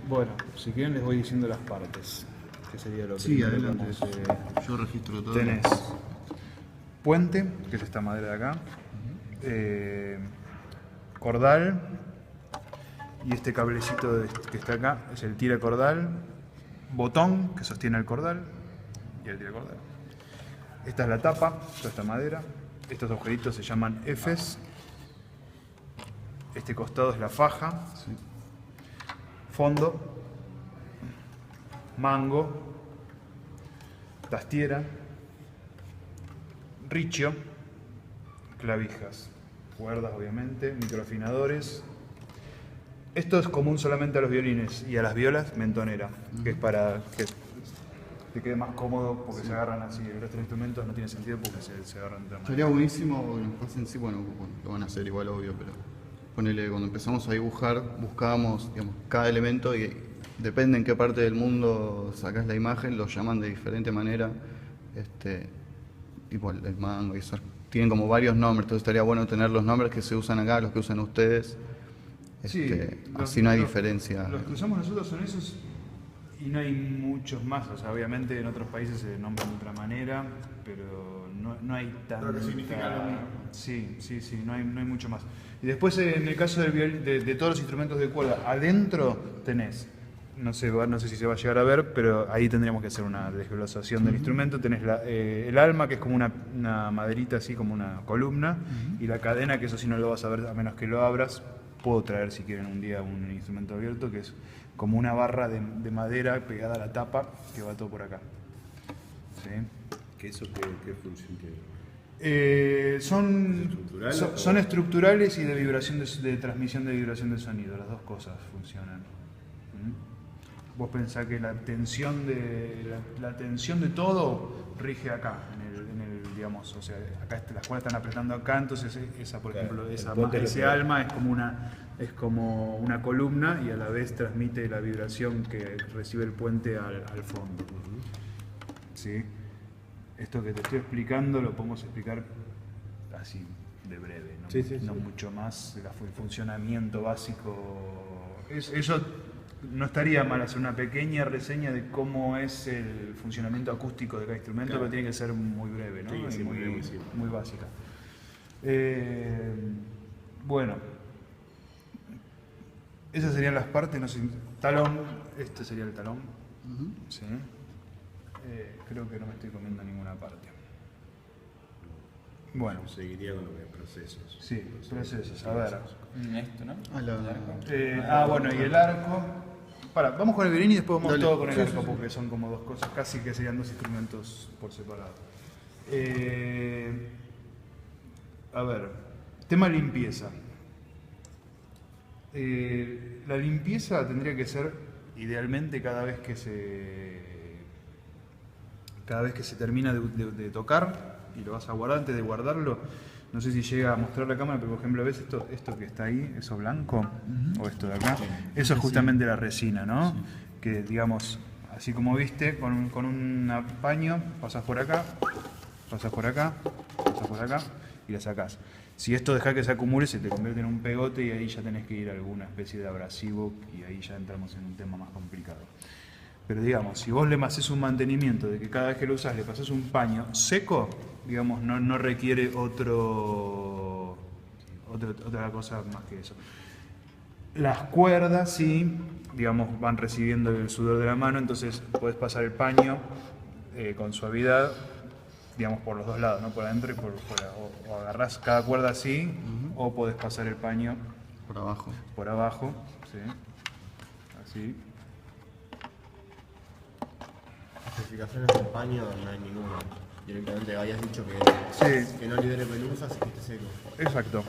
Bueno, si quieren les voy diciendo las partes, que sería lo Sí, primero que adelante. vamos, Yo registro todo. tenés puente, que es esta madera de acá, cordal, y este cablecito que está acá es el tira cordal, botón que sostiene el cordal y el tira cordal. Esta es la tapa, toda esta madera. Estos agujeritos se llaman Fs. Este costado es la faja. Sí. Fondo, mango, tastiera, riccio, clavijas, cuerdas obviamente, microafinadores. Esto es común solamente a los violines y a las violas, mentonera, que es para que te quede más cómodo porque se agarran así. El resto de instrumentos no tiene sentido porque se agarran de otra manera. Sería buenísimo que nos pasen, sí, bueno, lo van a hacer igual, obvio, pero ponele, cuando empezamos a dibujar, buscábamos, digamos, cada elemento y depende en qué parte del mundo sacás la imagen, lo llaman de diferente manera, tipo el mango y eso. Tienen como varios nombres, entonces estaría bueno tener los nombres que se usan acá, los que usan ustedes. Sí, así no hay diferencia. Los que usamos nosotros son esos y no hay muchos más. O sea, obviamente en otros países se nombran de otra manera, pero no hay tanta... Pero que significa lo mismo. Sí, no hay mucho más. Y después en el caso de todos los instrumentos de cuerda, adentro tenés, no sé si se va a llegar a ver, pero ahí tendríamos que hacer una desglosación del instrumento. Tenés el alma, que es como una maderita así, como una columna, y la cadena, que eso sí no lo vas a ver a menos que lo abras. Puedo traer si quieren un día un instrumento abierto, que es como una barra de madera pegada a la tapa que va todo por acá. ¿Sí? ¿Qué eso qué función tiene? Son ¿Estructural? estructurales y de vibración de transmisión de vibración de sonido, las dos cosas funcionan. ¿Mm? Vos pensás que la tensión de todo rige acá, digamos, o sea, acá las cuerdas están apretando acá, entonces esa, por Claro, ejemplo, el puente es lo ese que- alma es como una columna y a la vez transmite la vibración que recibe el puente al fondo. ¿Sí? Esto que te estoy explicando lo podemos explicar así de breve, no, Sí, no sí. mucho más el funcionamiento básico. Eso no estaría mal hacer una pequeña reseña de cómo es el funcionamiento acústico de cada instrumento, Claro. pero tiene que ser muy breve, ¿no? Sí, Y sí, muy breve, sí. muy básica. Bueno, esas serían las partes, no sé, talón, este sería el talón. Sí. Creo que no me estoy comiendo ninguna parte. Bueno, Seguiría con lo que procesos. sí, procesos. A ver. Esto, ¿no? Bueno, y el arco. Vamos con el violín y después vamos Dale. todo con el Sí, arco, sí, sí. porque son como dos cosas, casi que serían dos instrumentos por separado. A ver, tema limpieza. La limpieza tendría que ser idealmente cada vez que se termina de tocar y lo vas a guardar. Antes de guardarlo, no sé si llega a mostrar la cámara, pero por ejemplo, ¿ves esto que está ahí, eso blanco? O esto de acá. Eso es justamente la resina, ¿no? Que digamos, así como viste, con un paño pasas por acá, pasas por acá, pasas por acá y la sacás. Si esto deja que se acumule, se te convierte en un pegote y ahí ya tenés que ir a alguna especie de abrasivo y ahí ya entramos en un tema más complicado. Pero digamos, si vos le haces un mantenimiento de que cada vez que lo usás le pasás un paño seco, digamos, no requiere otra cosa más que eso. Las cuerdas sí, digamos, van recibiendo el sudor de la mano, entonces podés pasar el paño con suavidad, digamos, por los dos lados, ¿no? Por adentro y por fuera. O agarrás cada cuerda así, o podés pasar el paño Por abajo. por abajo, ¿sí? Así. Especificaciones del paño no hay ninguna. Directamente habías dicho Sí. que no libere pelusas y que esté seco. Exacto.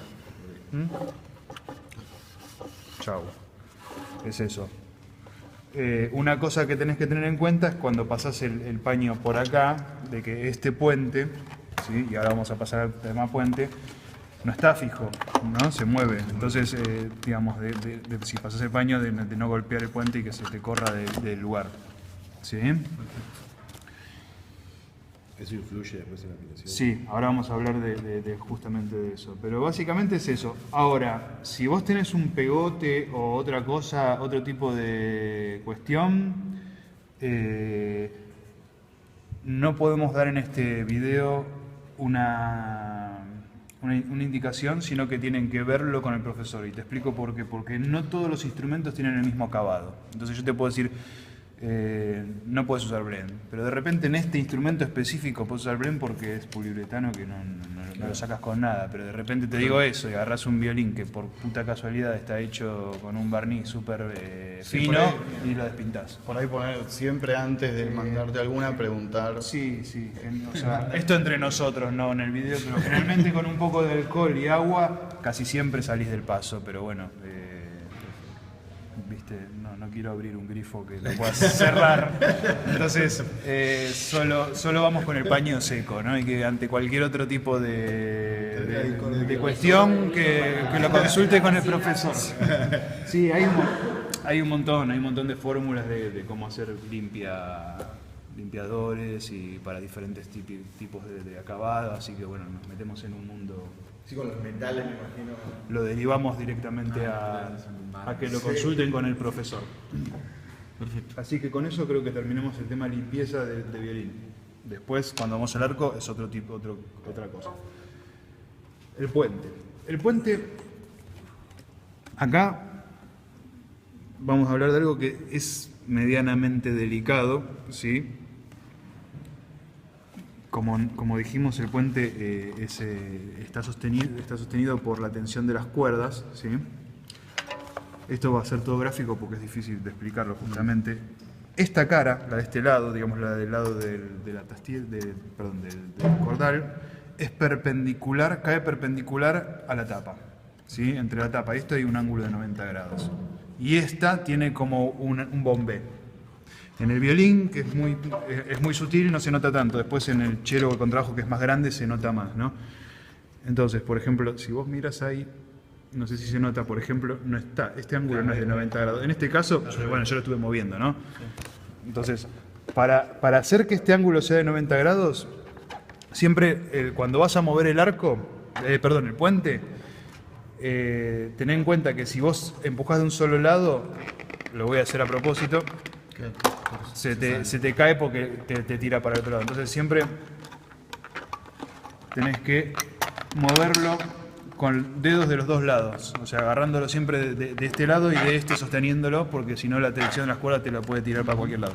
Chau. Es eso. Una cosa que tenés que tener en cuenta es cuando pasás el paño por acá, de que este puente, ¿sí? Y ahora vamos a pasar al tema puente, no está fijo, ¿no? Se mueve. Entonces, digamos, si pasás el paño, de no golpear el puente y que se te corra del lugar. ¿Sí? ¿Eso influye después en la afinación? Sí, ahora vamos a hablar de justamente de eso. Pero básicamente es eso. Ahora, si vos tenés un pegote o otra cosa, otro tipo de cuestión, no podemos dar en este video una indicación, sino que tienen que verlo con el profesor. Y te explico por qué. Porque no todos los instrumentos tienen el mismo acabado. Entonces yo te puedo decir, no puedes usar Blend, pero de repente en este instrumento específico puedes usar Blend porque es poliuretano que no lo sacas con nada, pero de repente te digo eso y agarras un violín que por puta casualidad está hecho con un barniz súper fino y lo despintás. Por ahí poner siempre antes de mandarte alguna, preguntar. Sí, o sea, esto entre nosotros, no en el video, pero generalmente con un poco de alcohol y agua casi siempre salís del paso, pero bueno, viste, no quiero abrir un grifo que lo puedas cerrar, entonces solo vamos con el paño seco, ¿no? Y que ante cualquier otro tipo de cuestión que lo consulte con el profesor. Sí, hay un montón de fórmulas de cómo hacer limpiadores y para diferentes tipos de acabado, así que bueno, nos metemos en un mundo. Sí, con los metales me imagino. Lo derivamos directamente a que lo consulten con el profesor. Perfecto. Así que con eso creo que terminemos el tema limpieza de violín. Después, cuando vamos al arco, es otra cosa. El puente. El puente, acá vamos a hablar de algo que es medianamente delicado, ¿sí? Como dijimos, el puente está sostenido por la tensión de las cuerdas, ¿sí? Esto va a ser todo gráfico porque es difícil de explicarlo justamente. Esta cara, la de este lado, digamos la del lado del cordal, es perpendicular, cae perpendicular a la tapa, ¿sí? Entre la tapa y esto hay un ángulo de 90 grados. Y esta tiene como un bombé. En el violín, que es muy sutil, no se nota tanto. Después en el cello o el contrabajo, que es más grande, se nota más, ¿no? Entonces, por ejemplo, si vos miras ahí, no sé si se nota, por ejemplo, no está, este ángulo no es de 90 grados. En este caso, bueno, yo lo estuve moviendo, ¿no? Entonces, para hacer que este ángulo sea de 90 grados, siempre cuando vas a mover el el puente, ten en cuenta que si vos empujás de un solo lado, lo voy a hacer a propósito, se te cae porque te tira para el otro lado. Entonces siempre tenés que moverlo con dedos de los dos lados, o sea, agarrándolo siempre de este lado y de este sosteniéndolo, porque si no la tensión de las cuerdas te la puede tirar para cualquier lado.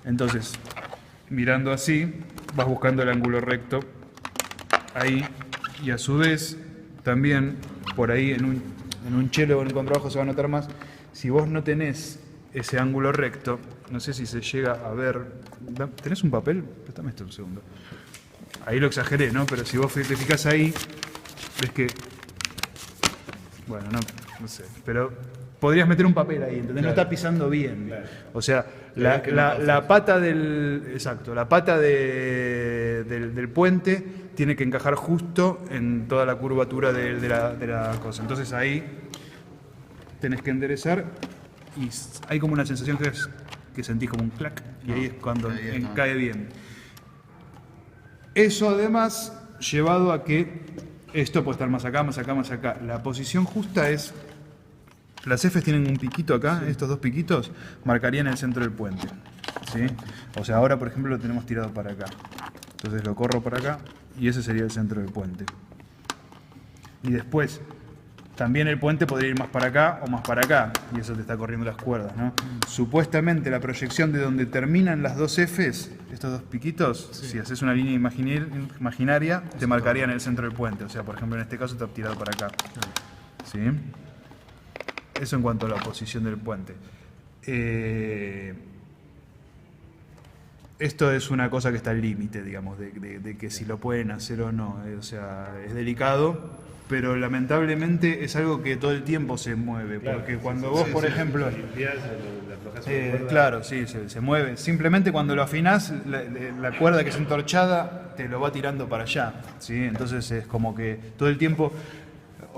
Entonces, mirando así, vas buscando el ángulo recto ahí, y a su vez también por ahí en un cello o en un contrabajo se va a notar más. Si vos no tenés ese ángulo recto, no sé si se llega a ver. ¿Tenés un papel? Préstame esto un segundo. Ahí lo exageré, ¿no? Pero si vos te fijás ahí, ves que. Bueno, no sé. Pero podrías meter un papel ahí, ¿entendés? Claro. No está pisando bien. Claro. O sea, la pata del. Exacto, la pata del puente tiene que encajar justo en toda la curvatura de la cosa. Entonces ahí tenés que enderezar. Y hay como una sensación que sentís como un clac, y ahí es cuando cae bien. Eso además llevado a que esto puede estar más acá, más acá, más acá. La posición justa es, las Fs tienen un piquito acá, sí. Estos dos piquitos marcarían el centro del puente, ¿sí? O sea, ahora por ejemplo lo tenemos tirado para acá. Entonces lo corro para acá y ese sería el centro del puente. Y después, también el puente podría ir más para acá o más para acá, y eso te está corriendo las cuerdas, ¿no? Supuestamente la proyección de donde terminan las dos Fs, estos dos piquitos, sí. Si haces una línea imaginaria, te marcarían el centro del puente. O sea, por ejemplo, en este caso está tirado para acá. ¿Sí? Eso en cuanto a la posición del puente. Esto es una cosa que está al límite, digamos, de que si lo pueden hacer o no. O sea, es delicado. Pero lamentablemente es algo que todo el tiempo se mueve, claro, porque cuando vos, por ejemplo, claro, sí, se mueve. Simplemente cuando lo afinás, la cuerda que es entorchada te lo va tirando para allá, ¿sí? Entonces es como que todo el tiempo,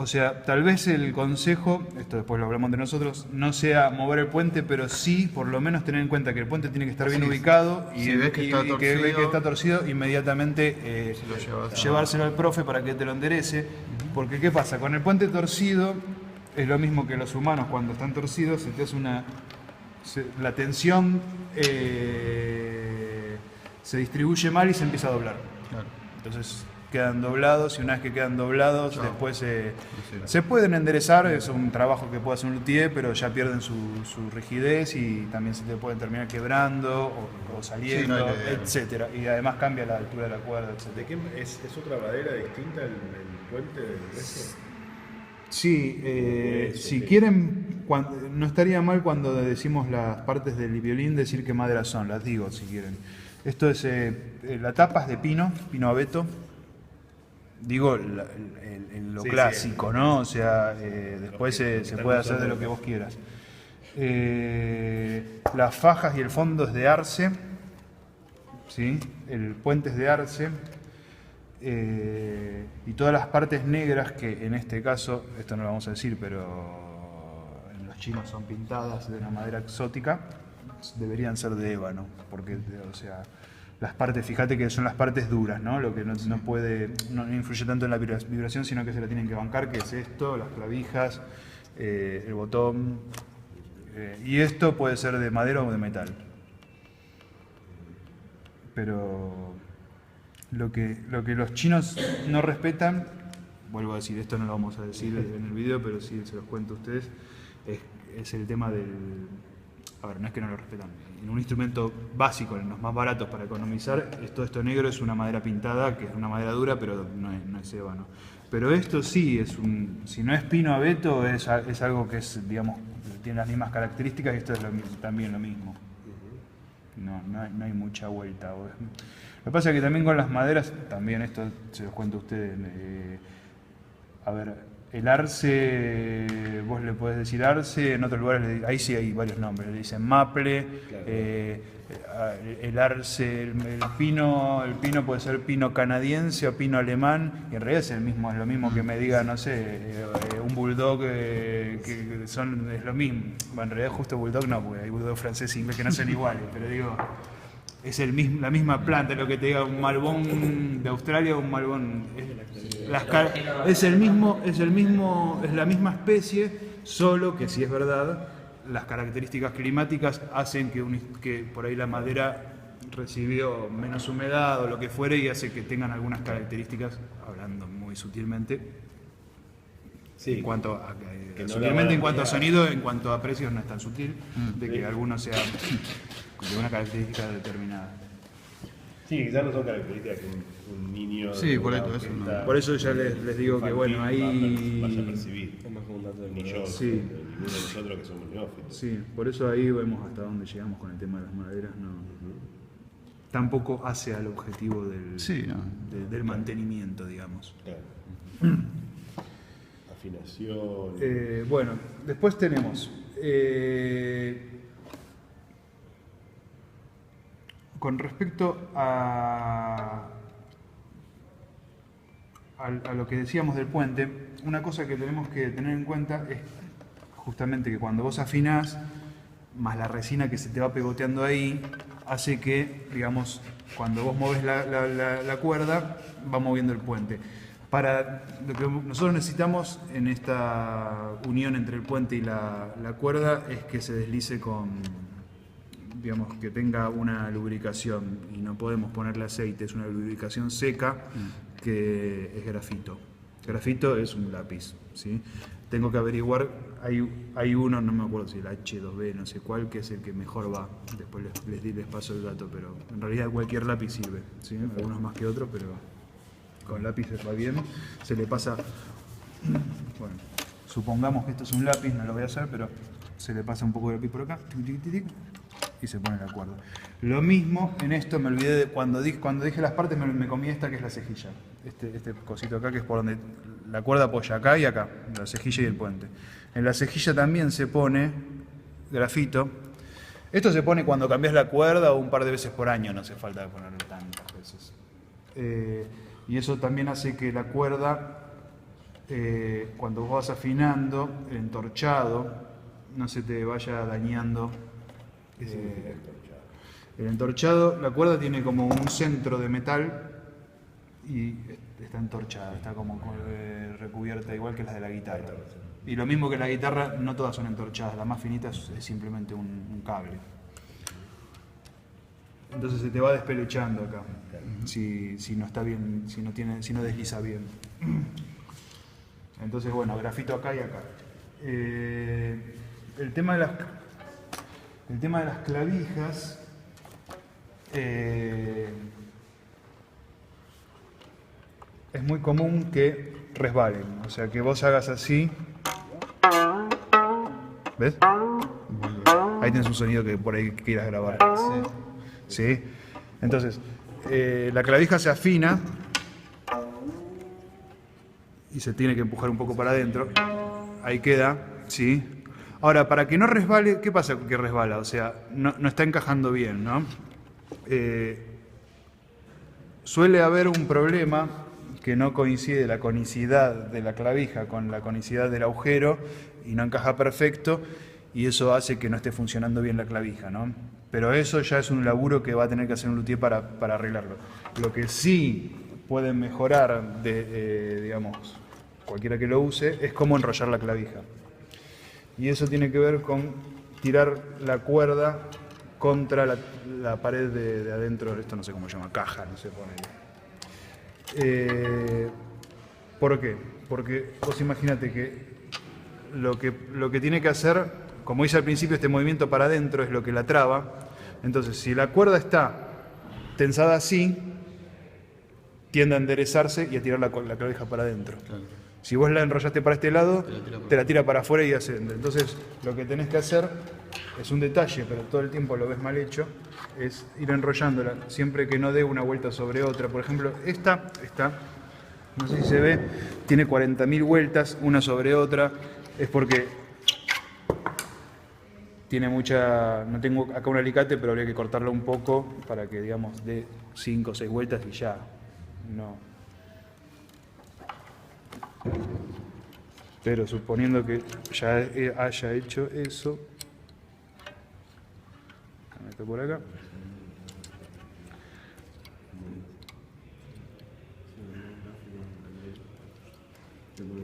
O sea, tal vez el consejo, esto después lo hablamos de nosotros, no sea mover el puente, pero sí por lo menos tener en cuenta que el puente tiene que estar bien ubicado y, si ves que está que ve que torcido, está torcido, inmediatamente llevárselo al profe para que te lo enderece. Porque ¿qué pasa? Con el puente torcido es lo mismo que los humanos cuando están torcidos, se te hace la tensión se distribuye mal y se empieza a doblar. Claro. Entonces quedan doblados y una vez que quedan doblados, Chao. después se pueden enderezar, es un trabajo que puede hacer un luthier, pero ya pierden su rigidez y también se te pueden terminar quebrando o saliendo, Sí, no hay idea. etcétera. Y además cambia la altura de la cuerda, etcétera. ¿De qué es otra madera distinta el puente del resto? Sí, si quieren, no estaría mal cuando decimos las partes del violín decir qué madera son, las digo si quieren. Esto es, la tapa es de pino abeto. Digo lo Sí, clásico, sí, ¿no? O sea, después lo que se están puede hacer de usando. lo que vos quieras. Las fajas y el fondo es de arce, ¿sí? El puente es de arce. Y todas las partes negras que en este caso, esto no lo vamos a decir, pero en los chinos son pintadas de una madera exótica, deberían ser de ébano, porque, o sea, las partes, fíjate que son las partes duras, ¿no? Lo que no influye tanto en la vibración, sino que se la tienen que bancar, que es esto, las clavijas, el botón, y esto puede ser de madera o de metal. Pero lo que los chinos no respetan, vuelvo a decir, esto no lo vamos a decir en el video, pero sí se los cuento a ustedes, es el tema del... A ver, no es que no lo respetan. En un instrumento básico, en los más baratos para economizar, todo esto negro es una madera pintada, que es una madera dura, pero no es ébano. Pero esto sí, si no es pino abeto, es algo que es, digamos, tiene las mismas características y esto es también lo mismo. No hay mucha vuelta. Lo que pasa es que también con las maderas, también esto se los cuento a ustedes, a ver, el arce, vos le podés decir arce, en otros lugares, ahí sí hay varios nombres, le dicen maple, Claro. el arce, el pino puede ser pino canadiense o pino alemán, y en realidad es lo mismo que me diga, no sé, un bulldog, que es lo mismo. Bueno, en realidad justo bulldog no, porque hay bulldog francés e inglés que no son iguales, pero digo, es la misma planta, lo que te diga un malbón de Australia o un malbón. Es la misma especie, solo que si es verdad, las características climáticas hacen que por ahí la madera recibió menos humedad o lo que fuere y hace que tengan algunas características, hablando muy sutilmente, Sí, en cuanto a, que no sutilmente la van a en cuanto a ampliar. sonido, en cuanto a precios no es tan sutil, de que alguno sea de una característica determinada. Sí, quizás no son características que un niño. Sí, de por una eso, eso orquesta no. Por eso ya les digo que bueno, ahí... vaya a percibir. Es más como un dato de Ni yo, Sí. ni ninguno de nosotros que somos neófitos. Sí, por eso ahí vemos hasta dónde llegamos con el tema de las maderas. Tampoco hace al objetivo Sí, no. del mantenimiento, digamos. Claro. Afinación. Bueno, después tenemos con respecto a lo que decíamos del puente, una cosa que tenemos que tener en cuenta es justamente que cuando vos afinás, más la resina que se te va pegoteando ahí, hace que, digamos, cuando vos moves la cuerda, va moviendo el puente. Para lo que nosotros necesitamos en esta unión entre el puente y la cuerda es que se deslice digamos, que tenga una lubricación, y no podemos ponerle aceite, es una lubricación seca que es grafito. Grafito es un lápiz, ¿sí? Tengo que averiguar, hay uno, no me acuerdo si el H2B, no sé cuál, que es el que mejor va. Después les paso el dato, pero en realidad cualquier lápiz sirve, ¿sí? Algunos más que otros, pero con lápices va bien. Se le pasa, bueno, supongamos que esto es un lápiz, no lo voy a hacer, pero se le pasa un poco de lápiz por acá, tic, tic, tic, tic, y se pone la cuerda. Lo mismo en esto, me olvidé de cuando dije las partes, me comí esta que es la cejilla. Este cosito acá que es por donde la cuerda apoya, acá y acá, la cejilla y el puente. En la cejilla también se pone grafito. Esto se pone cuando cambias la cuerda o un par de veces por año, no hace falta ponerlo tantas veces. Y eso también hace que la cuerda cuando vos vas afinando, el entorchado no se te vaya dañando. El entorchado, la cuerda tiene como un centro de metal y está entorchada, está como recubierta igual que las de la guitarra. Y lo mismo que la guitarra, no todas son entorchadas, la más finita es simplemente un cable. Entonces se te va despeluchando acá, si no está bien, si no desliza bien. Entonces bueno, grafito acá y acá. El tema de las clavijas, es muy común que resbalen, o sea que vos hagas así, ¿ves? Ahí tienes un sonido que por ahí quieras grabar. ¿Sí? Entonces, la clavija se afina y se tiene que empujar un poco para adentro. Ahí queda, ¿sí? Ahora, para que no resbale, ¿qué pasa que resbala? O sea, no está encajando bien, ¿no? Suele haber un problema que no coincide la conicidad de la clavija con la conicidad del agujero y no encaja perfecto, y eso hace que no esté funcionando bien la clavija, ¿no? Pero eso ya es un laburo que va a tener que hacer un luthier para arreglarlo. Lo que sí pueden mejorar, digamos, cualquiera que lo use, es cómo enrollar la clavija. Y eso tiene que ver con tirar la cuerda contra la pared de adentro, esto no sé cómo se llama, caja, no sé, ponele. ¿Por qué? Porque vos imagínate que lo que tiene que hacer, como hice al principio, este movimiento para adentro es lo que la traba. Entonces, si la cuerda está tensada así, tiende a enderezarse y a tirar la clavija para adentro. Claro. Si vos la enrollaste para este lado, te la tira para afuera y asciende. Entonces, lo que tenés que hacer es un detalle, pero todo el tiempo lo ves mal hecho, es ir enrollándola siempre que no dé una vuelta sobre otra. Por ejemplo, esta, no sé si se ve, tiene 40.000 vueltas una sobre otra. Es porque tiene mucha... No tengo acá un alicate, pero habría que cortarlo un poco para que, digamos, dé 5 o 6 vueltas y ya. No. Pero suponiendo que ya haya hecho eso, me meto por acá.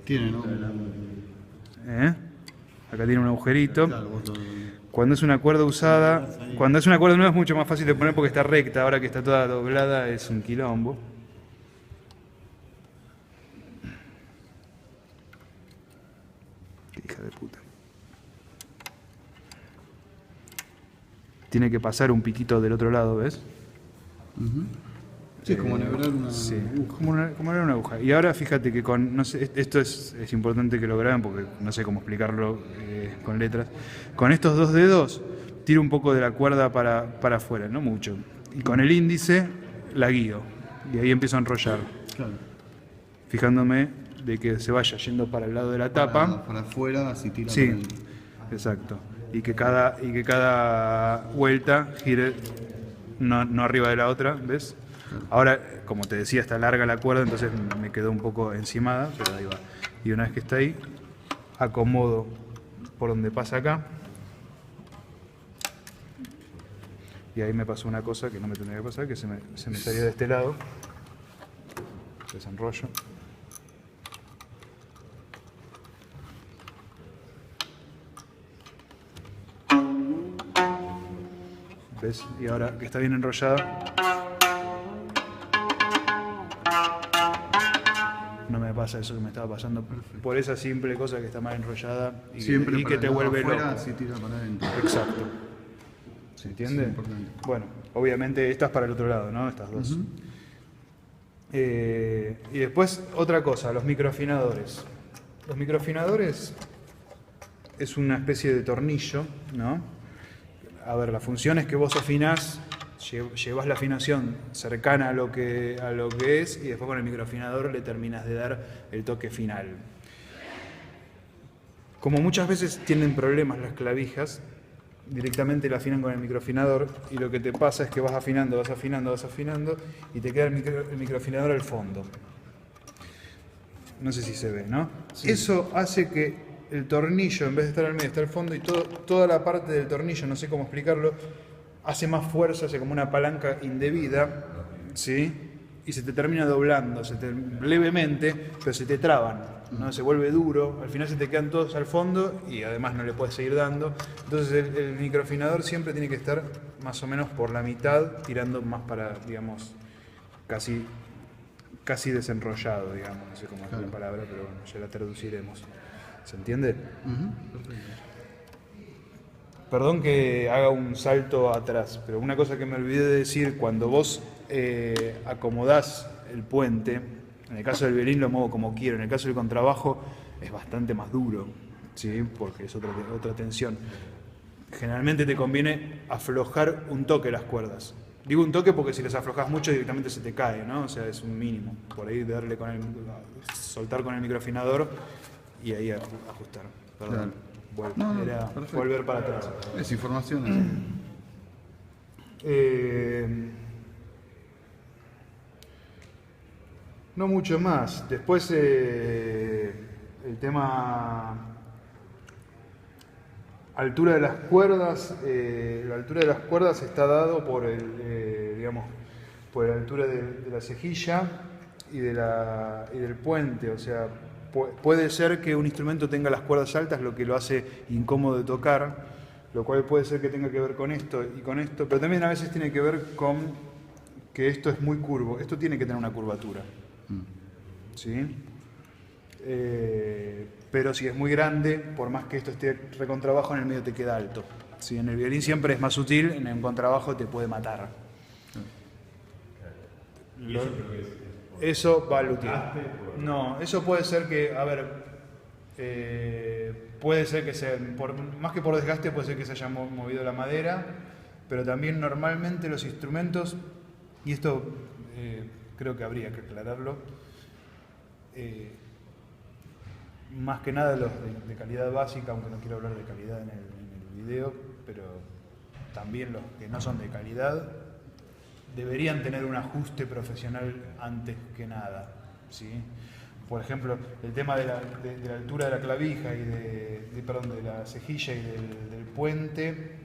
Tiene, ¿no? Acá tiene un agujerito. Cuando es una cuerda usada, cuando es una cuerda nueva es mucho más fácil de poner porque está recta. Ahora que está toda doblada es un quilombo. Qué hija de puta. Tiene que pasar un piquito del otro lado, ¿ves? Sí, es como enhebrar una sí, aguja. como enhebrar una aguja. Y ahora fíjate que con, no sé, esto es importante que lo graben porque no sé cómo explicarlo con letras. Con estos dos dedos tiro un poco de la cuerda para afuera, no mucho. Y con el índice la guío. Y ahí empiezo a enrollar. Claro. Fijándome de que se vaya yendo para el lado de la tapa. Para afuera, así tira. Sí, exacto. Y que cada vuelta gire no arriba de la otra, ¿ves? Ahora, como te decía, está larga la cuerda, entonces me quedó un poco encimada, pero ahí va. Y una vez que está ahí, acomodo por donde pasa acá. Y ahí me pasó una cosa que no me tendría que pasar, que se me salía de este lado. Desenrollo. ¿Ves? Y ahora que está bien enrollada, no me pasa eso que me estaba pasando por esa simple cosa que está mal enrollada y que te vuelve loco. Así tira para adentro. Exacto. ¿Se entiende? Sí, bueno, obviamente estas para el otro lado, ¿no? Estas dos. Y después otra cosa, los microafinadores. Los microafinadores es una especie de tornillo, ¿no? A ver, la función es que vos afinás, llevas la afinación cercana a lo que es y después con el microafinador le terminas de dar el toque final. Como muchas veces tienen problemas las clavijas, directamente la afinan con el microafinador y lo que te pasa es que vas afinando y te queda el microafinador al fondo. No sé si se ve, ¿no? Eso hace que el tornillo, en vez de estar al medio, está al fondo y toda la parte del tornillo, no sé cómo explicarlo, hace más fuerza, hace como una palanca indebida, ¿sí? Y se te termina doblando, levemente, pero se te traban, ¿no? Se vuelve duro, al final se te quedan todos al fondo y además no le puedes seguir dando. Entonces el microafinador siempre tiene que estar más o menos por la mitad, tirando más para, digamos, casi desenrollado, digamos, no sé cómo es la palabra, pero bueno, ya la traduciremos. ¿Se entiende? Perdón que haga un salto atrás, pero una cosa que me olvidé de decir, cuando vos acomodás el puente, en el caso del violín lo muevo como quiero, en el caso del contrabajo es bastante más duro, ¿sí? Porque es otra tensión. Generalmente te conviene aflojar un toque las cuerdas. Digo un toque porque si las aflojas mucho directamente se te cae, ¿no? O sea, es un mínimo. Por ahí darle soltar con el microafinador y ahí ajustar. Perdón. Era volver para atrás. Es información. No mucho más. Después el tema altura de las cuerdas. La altura de las cuerdas está dado por por la altura de la cejilla y del puente. O sea, puede ser que un instrumento tenga las cuerdas altas, lo que lo hace incómodo de tocar, lo cual puede ser que tenga que ver con esto y con esto, pero también a veces tiene que ver con que esto es muy curvo. Esto tiene que tener una curvatura, ¿sí? Pero si es muy grande, por más que esto esté recontrabajo, en el medio te queda alto. ¿Sí? En el violín siempre es más sutil, en el contrabajo te puede matar. Eso va al luthier. No, eso puede ser que, a ver, puede ser que sea, más que por desgaste, puede ser que se haya movido la madera, pero también normalmente los instrumentos, y esto creo que habría que aclararlo, más que nada los de calidad básica, aunque no quiero hablar de calidad en el video, pero también los que no son de calidad, deberían tener un ajuste profesional antes que nada, ¿sí? Por ejemplo, el tema de la altura de la clavija y de la cejilla y del puente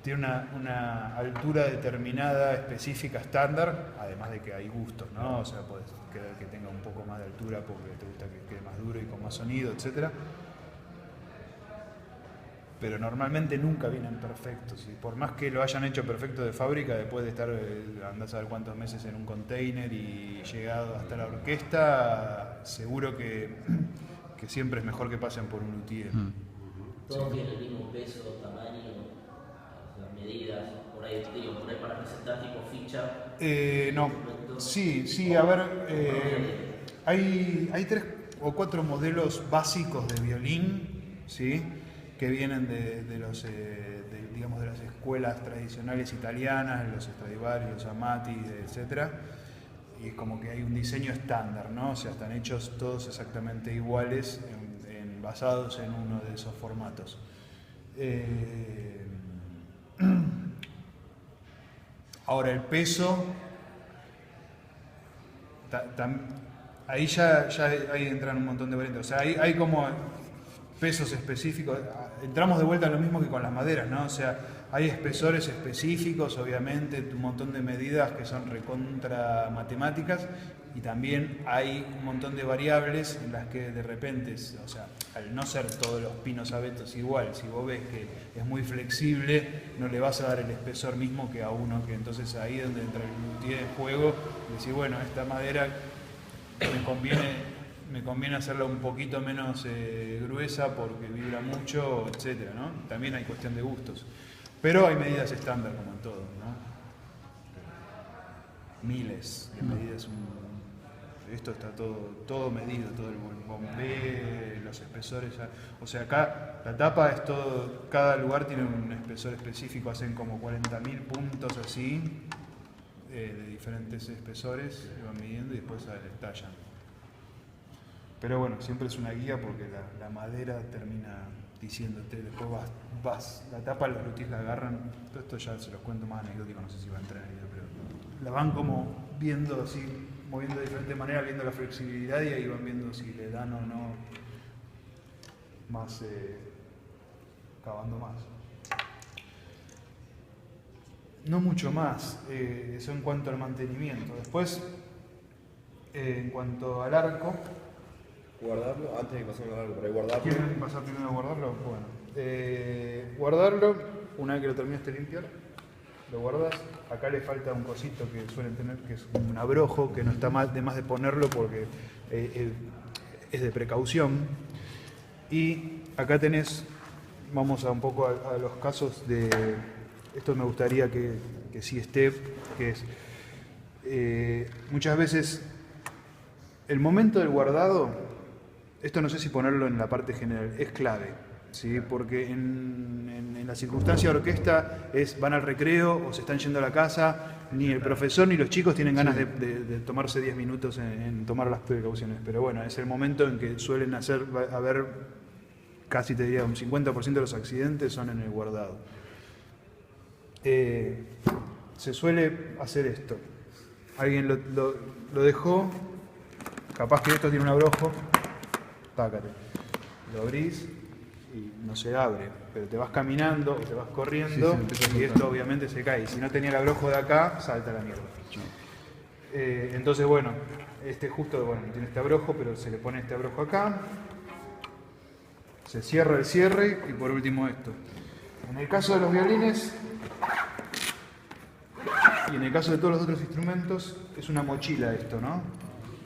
tiene una altura determinada, específica, estándar, además de que hay gustos, ¿no? O sea, puedes querer que tenga un poco más de altura porque te gusta que quede más duro y con más sonido, etc. Pero normalmente nunca vienen perfectos. Y por más que lo hayan hecho perfecto de fábrica, después de estar, andás a ver cuántos meses en un container y llegado hasta la orquesta, seguro que siempre es mejor que pasen por un luthier. Todos tienen el mismo peso, tamaño, las medidas, por ahí para presentar tipo ficha. No, sí, a ver, hay 3 o 4 modelos básicos de violín, ¿sí? Que vienen de las escuelas tradicionales italianas, los Stradivari, los Amati, etc. Y es como que hay un diseño estándar, ¿no? O sea, están hechos todos exactamente iguales, basados en uno de esos formatos. Ahora, el peso, ahí ya ahí entran un montón de variantes. O sea, hay como pesos específicos. Entramos de vuelta a lo mismo que con las maderas, ¿no? O sea, hay espesores específicos, obviamente, un montón de medidas que son recontra matemáticas, y también hay un montón de variables en las que de repente, o sea, al no ser todos los pinos abetos igual, si vos ves que es muy flexible, no le vas a dar el espesor mismo que a uno, que entonces ahí es donde entra el luthier de juego, y decir, bueno, esta madera me conviene hacerla un poquito menos gruesa porque vibra mucho, etcétera, ¿no? También hay cuestión de gustos. Pero hay medidas estándar como en todo, ¿no? Miles de medidas. Esto está todo medido, todo el bombé, los espesores. O sea, acá la tapa es todo, cada lugar tiene un espesor específico, hacen como 40.000 puntos así, de diferentes espesores, que van midiendo y después tallan. Pero bueno, siempre es una guía porque la madera termina diciéndote, después vas, la tapa los luthiers la agarran, todo esto ya se los cuento más anecdótico, no sé si va a entrar en el video, pero la van como viendo así moviendo de diferentes maneras, viendo la flexibilidad y ahí van viendo si le dan o no más, cavando más. No mucho más, eso en cuanto al mantenimiento. Después, en cuanto al arco, Guardarlo antes de pasar al largo, por ahí guardarlo. ¿quieren pasar primero a guardarlo? Bueno, guardarlo, una vez que lo terminaste de limpiar, lo guardas. Acá le falta un cosito que suelen tener, que es un abrojo, que no está mal de más de ponerlo porque es de precaución. Y acá tenés, vamos a un poco a los casos de, esto me gustaría que sí esté, que es, muchas veces el momento del guardado, esto no sé si ponerlo en la parte general, es clave, ¿sí? Porque en la circunstancia de orquesta van al recreo o se están yendo a la casa, ni el profesor ni los chicos tienen ganas de tomarse 10 minutos en tomar las precauciones, pero bueno, es el momento en que suelen haber, casi te diría, un 50% de los accidentes son en el guardado. Se suele hacer esto, alguien lo dejó, capaz que esto tiene un abrojo, tácate, lo abrís y no se abre, pero te vas caminando o te vas corriendo y esto obviamente se cae. Y si no tenía el abrojo de acá, salta a la mierda. Entonces, bueno, justo tiene este abrojo, pero se le pone este abrojo acá, se cierra el cierre y por último esto. En el caso de los violines y en el caso de todos los otros instrumentos, es una mochila esto, ¿no?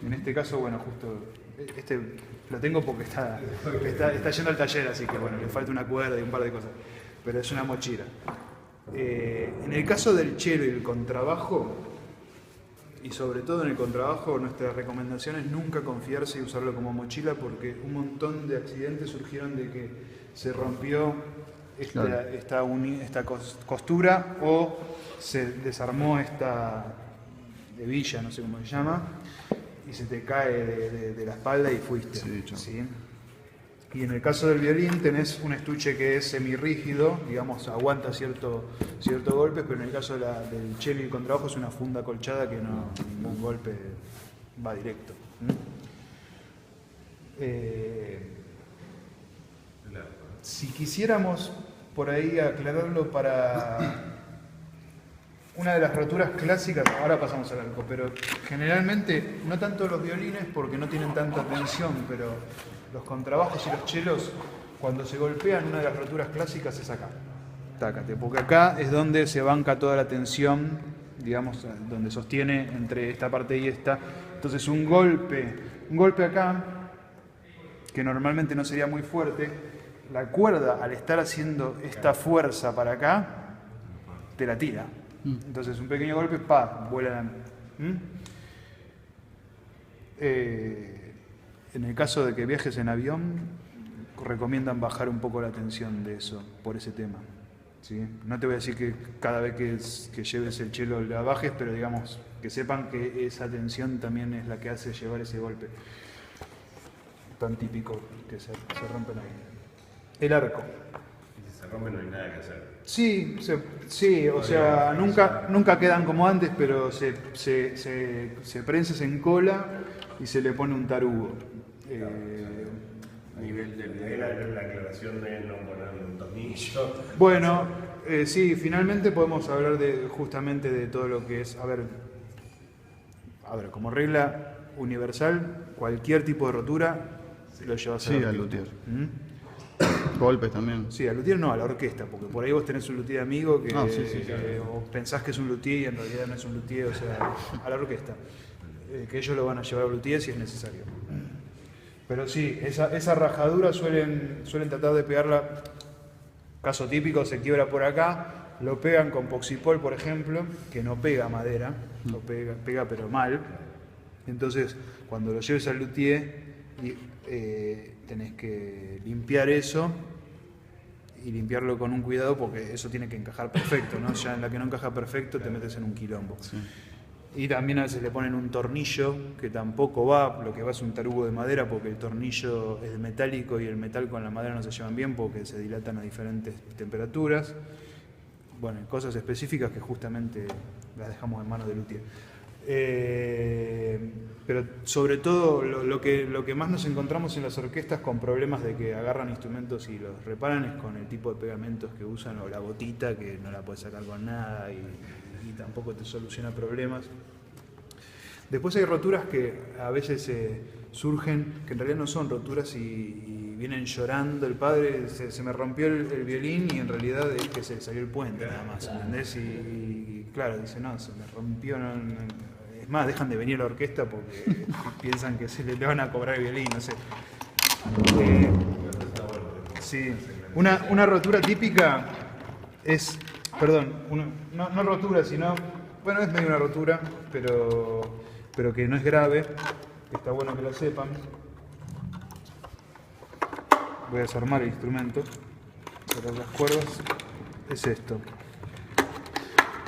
En este caso, bueno, justo lo tengo porque está yendo al taller, así que bueno, le falta una cuerda y un par de cosas, pero es una mochila. En el caso del cello y el contrabajo, y sobre todo en el contrabajo, nuestra recomendación es nunca confiarse y usarlo como mochila, porque un montón de accidentes surgieron de que se rompió esta costura o se desarmó esta hebilla, no sé cómo se llama, y se te cae de la espalda y fuiste. ¿Sí? Y en el caso del violín tenés un estuche que es semirrígido, digamos, aguanta cierto golpe, pero en el caso del cello y el contrabajo es una funda colchada que ningún golpe va directo. Si quisiéramos por ahí aclararlo para una de las roturas clásicas, ahora pasamos al arco, pero generalmente no tanto los violines porque no tienen tanta tensión, pero los contrabajos y los chelos, cuando se golpean, una de las roturas clásicas es acá. Tácate, porque acá es donde se banca toda la tensión, digamos, donde sostiene entre esta parte y esta. Entonces un golpe acá, que normalmente no sería muy fuerte, la cuerda al estar haciendo esta fuerza para acá, te la tira. Entonces un pequeño golpe, vuela. En el caso de que viajes en avión, recomiendan bajar un poco la tensión de eso, por ese tema. ¿Sí? No te voy a decir que cada vez que lleves el cello la bajes, pero digamos que sepan que esa tensión también es la que hace llevar ese golpe tan típico que se rompen ahí. El arco. Y si se rompe no hay nada que hacer. Sí, o sea, nunca quedan como antes, pero se prensa, se encola y se le pone un tarugo. A nivel de la aclaración de no ponerle un tornillo. Bueno, sí, finalmente podemos hablar justamente de todo lo que es, a ver, como regla universal, cualquier tipo de rotura lo llevas al luthier. Golpes también. Sí, al luthier no, a la orquesta, porque por ahí vos tenés un luthier amigo que o pensás que es un luthier y en realidad no es un luthier, o sea, a la orquesta. Que ellos lo van a llevar a luthier si es necesario. Pero sí, esa rajadura suelen tratar de pegarla, caso típico, se quiebra por acá, lo pegan con Poxipol, por ejemplo, que no pega madera, lo pega pero mal. Entonces, cuando lo lleves al luthier, tenés que limpiar eso y limpiarlo con un cuidado porque eso tiene que encajar perfecto, ¿no? Ya en la que no encaja perfecto te metes en un quilombo. Sí. Y también a veces le ponen un tornillo que tampoco va, lo que va es un tarugo de madera porque el tornillo es metálico y el metal con la madera no se llevan bien porque se dilatan a diferentes temperaturas. Bueno, cosas específicas que justamente las dejamos en manos del luthier. Pero sobre todo lo que más nos encontramos en las orquestas con problemas de que agarran instrumentos y los reparan es con el tipo de pegamentos que usan o la botita que no la puedes sacar con nada y tampoco te soluciona problemas. Después hay roturas que a veces surgen, que en realidad no son roturas y vienen llorando. El padre se me rompió el violín y en realidad es que se le salió el puente nada más, ¿entendés? Y claro, dice, no, se me rompió, es más, dejan de venir a la orquesta porque piensan que se le van a cobrar el violín, no sé. Sí, una rotura típica es, perdón, no rotura, sino, bueno, es medio una rotura, pero que no es grave, está bueno que lo sepan. Voy a desarmar el instrumento, cerrar las cuerdas, es esto.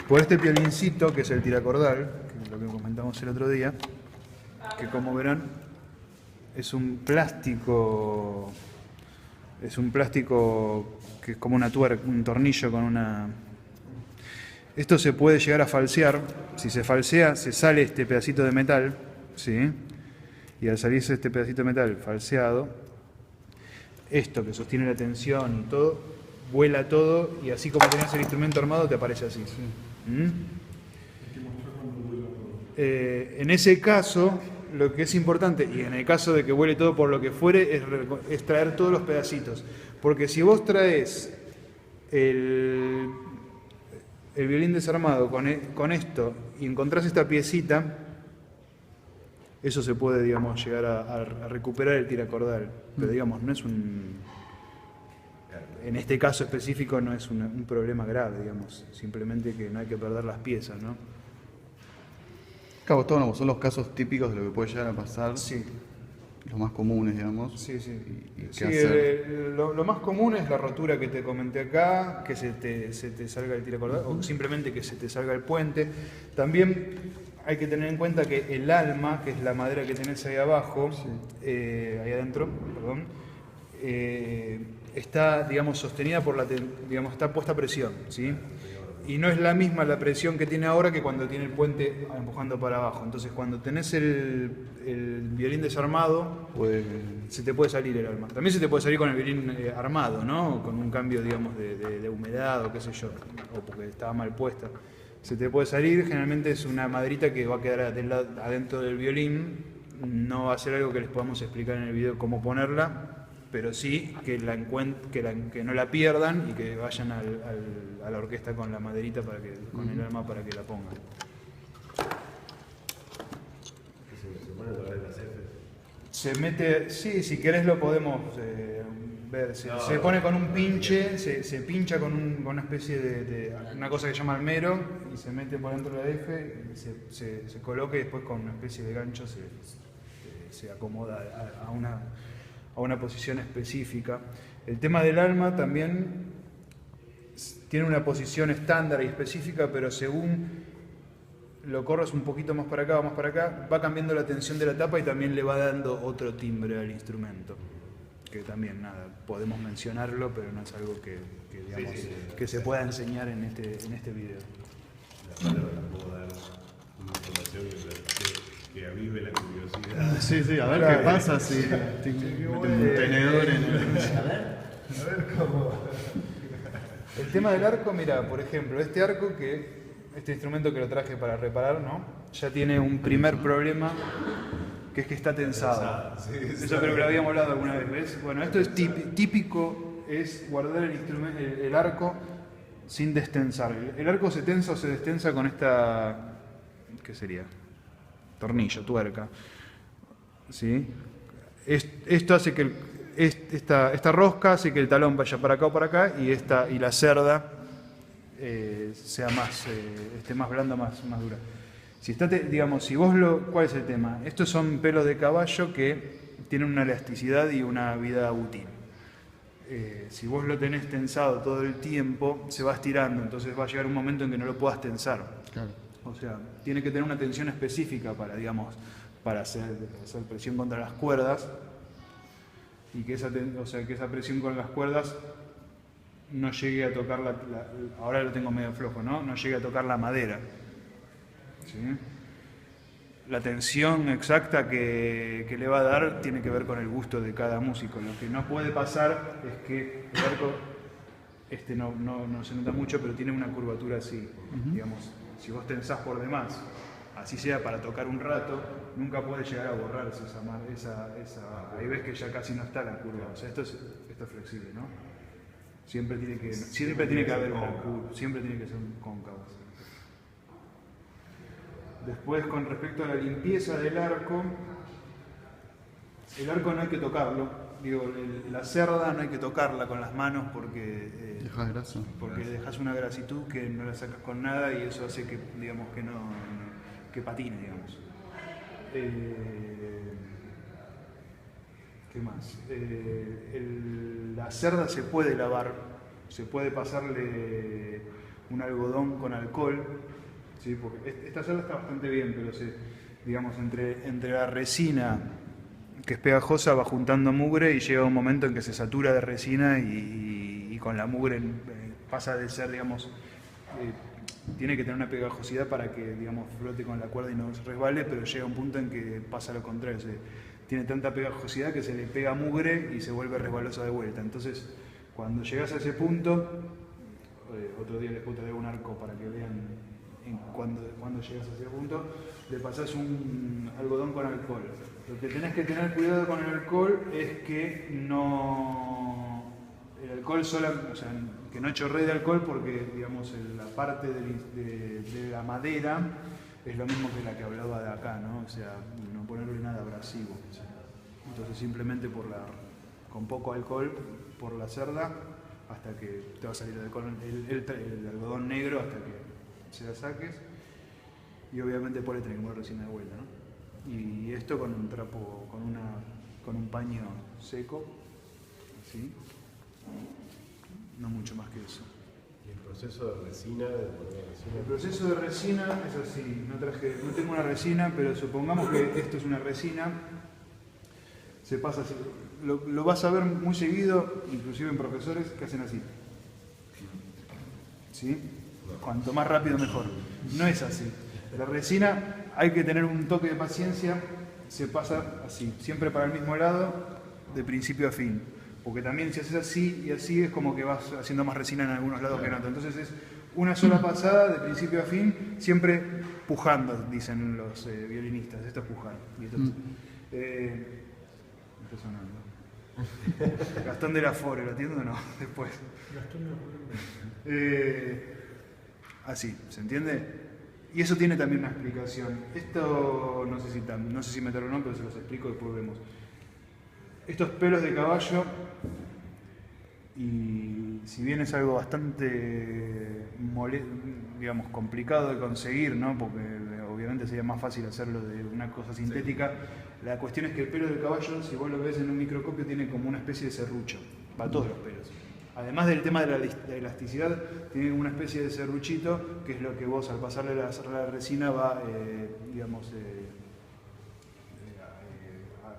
Por este violincito, que es el tiracordal, que es lo que comentamos el otro día, que como verán es un plástico que es como una tuerca, un tornillo con una... Esto se puede llegar a falsear. Si se falsea, se sale este pedacito de metal, ¿sí? Y al salirse este pedacito de metal falseado, esto que sostiene la tensión y todo, vuela todo y así como tenías el instrumento armado te aparece así. ¿Mm? En ese caso, lo que es importante, y en el caso de que vuele todo por lo que fuere, es traer todos los pedacitos. Porque si vos traes el violín desarmado con esto y encontrás esta piecita, eso se puede, digamos, llegar a recuperar el tiracordal. Pero digamos, no es en este caso específico no es un problema grave, digamos. Simplemente que no hay que perder las piezas, ¿no? Cabo, todos son los casos típicos de lo que puede llegar a pasar. Sí. Los más comunes, digamos. Sí, sí. ¿Y qué Sí, hacer? lo más común es la rotura que te comenté acá, que se te salga el tiracordal, o simplemente que se te salga el puente. También hay que tener en cuenta que el alma, que es la madera que tenés ahí abajo, ahí adentro, perdón, está, digamos, sostenida por digamos, está puesta a presión, ¿sí? Y no es la misma la presión que tiene ahora que cuando tiene el puente empujando para abajo. Entonces, cuando tenés el violín desarmado, se te puede salir el alma. También se te puede salir con el violín armado, ¿no? Con un cambio, digamos, de humedad o qué sé yo, o porque estaba mal puesta. Se te puede salir, generalmente es una maderita que va a quedar adentro del violín. No va a ser algo que les podamos explicar en el video cómo ponerla, pero sí que no la pierdan y que vayan a la orquesta con la maderita con el alma para que la pongan. Se mete, sí, si querés lo podemos ver. Se pone con un pinche, se pincha con una especie de una cosa que se llama almero y se mete por dentro de la F, y se coloca y después con una especie de gancho se acomoda a una posición específica. El tema del alma también tiene una posición estándar y específica, pero según lo corres un poquito más para acá, va cambiando la tensión de la tapa y también le va dando otro timbre al instrumento. Que también, nada, podemos mencionarlo, pero no es algo digamos, que se pueda enseñar en este video. La palabra puedo dar una información que avive la curiosidad. Sí, a ver Claro. qué pasa si te meten un tenedor en el... A ver, El tema del arco, mira, por ejemplo, este instrumento que lo traje para reparar, ¿no? Ya tiene un primer problema, que es que está tensado. Eso creo que lo habíamos hablado alguna vez, ¿ves? Bueno, esto es típico, es guardar el arco sin destensar. El arco se tensa o se destensa con esta, ¿qué sería? Tornillo, tuerca. ¿Sí? Esto hace que esta rosca hace que el talón vaya para acá o para acá y la cerda sea esté más blanda, más dura. Si vos ¿cuál es el tema? Estos son pelos de caballo que tienen una elasticidad y una vida útil. Si vos lo tenés tensado todo el tiempo, se va estirando, entonces va a llegar un momento en que no lo puedas tensar. Claro. O sea, tiene que tener una tensión específica para hacer presión contra las cuerdas y que esa presión con las cuerdas no llegue a tocar ahora lo tengo medio flojo, ¿no? No llegue a tocar la madera. ¿Sí? la tensión exacta que le va a dar tiene que ver con el gusto de cada músico. Lo que no puede pasar es que el arco no se nota mucho, pero tiene una curvatura así. Digamos, si vos tensás por demás, así sea para tocar un rato, nunca puede llegar a borrarse ahí ves que ya casi no está la curva. O sea, esto es flexible, ¿no? Siempre tiene que haber una curva, siempre tiene que ser cóncavo. Después, con respecto a la limpieza del arco, el arco no hay que tocarlo. Digo, la cerda no hay que tocarla con las manos porque Dejas grasa. porque dejas una grasitud que no la sacas con nada y eso hace que, digamos, que patine, digamos. ¿Qué más? La cerda se puede lavar, se puede pasarle un algodón con alcohol, ¿sí? Porque esta cerda está bastante bien, pero digamos, entre la resina que es pegajosa va juntando mugre y llega un momento en que se satura de resina y con la mugre pasa de ser, digamos, tiene que tener una pegajosidad para que, digamos, flote con la cuerda y no se resbale, pero llega un punto en que pasa lo contrario. Tiene tanta pegajosidad que se le pega mugre y se vuelve resbalosa de vuelta. Entonces, cuando llegas a ese punto, otro día les puedo traer un arco para que vean cuando llegas a ese punto, le pasás un algodón con alcohol. Lo que tenés que tener cuidado con el alcohol es que el alcohol o sea, que no chorree de alcohol porque, digamos, la parte de la madera es lo mismo que la que hablaba de acá, ¿no? O sea, no ponerle nada abrasivo. Entonces simplemente con poco alcohol por la cerda hasta que te va a salir el algodón negro hasta que se la saques y obviamente por ahí tenés que poner resina de vuelta, ¿no? Y esto con un trapo, con un paño seco, así, no mucho más que eso. ¿Y el proceso de resina? El proceso de resina es así, no tengo una resina, pero supongamos que esto es una resina, se pasa así, lo vas a ver muy seguido, inclusive en profesores que hacen así. ¿Sí? Cuanto más rápido mejor. No es así. La resina hay que tener un toque de paciencia, se pasa así, siempre para el mismo lado, de principio a fin. Porque también si haces así y así es como que vas haciendo más resina en algunos lados que en otros. Entonces es una sola pasada de principio a fin, siempre pujando, dicen los violinistas. Esto es pujar. Y esto está sonando. Gastón de la Fore, ¿lo atiendo o no? Después. Así, ¿se entiende? Y eso tiene también una explicación. Esto no sé si meterlo o no, pero se los explico y después vemos. Estos pelos de caballo, y si bien es algo bastante digamos, complicado de conseguir, ¿no? Porque obviamente sería más fácil hacerlo de una cosa sintética, la cuestión es que el pelo del caballo, si vos lo ves en un microscopio, tiene como una especie de serrucho, para todos los pelos. Además del tema de la elasticidad, tiene una especie de serruchito, que es lo que vos al pasarle la resina va, digamos,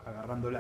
agarrándola.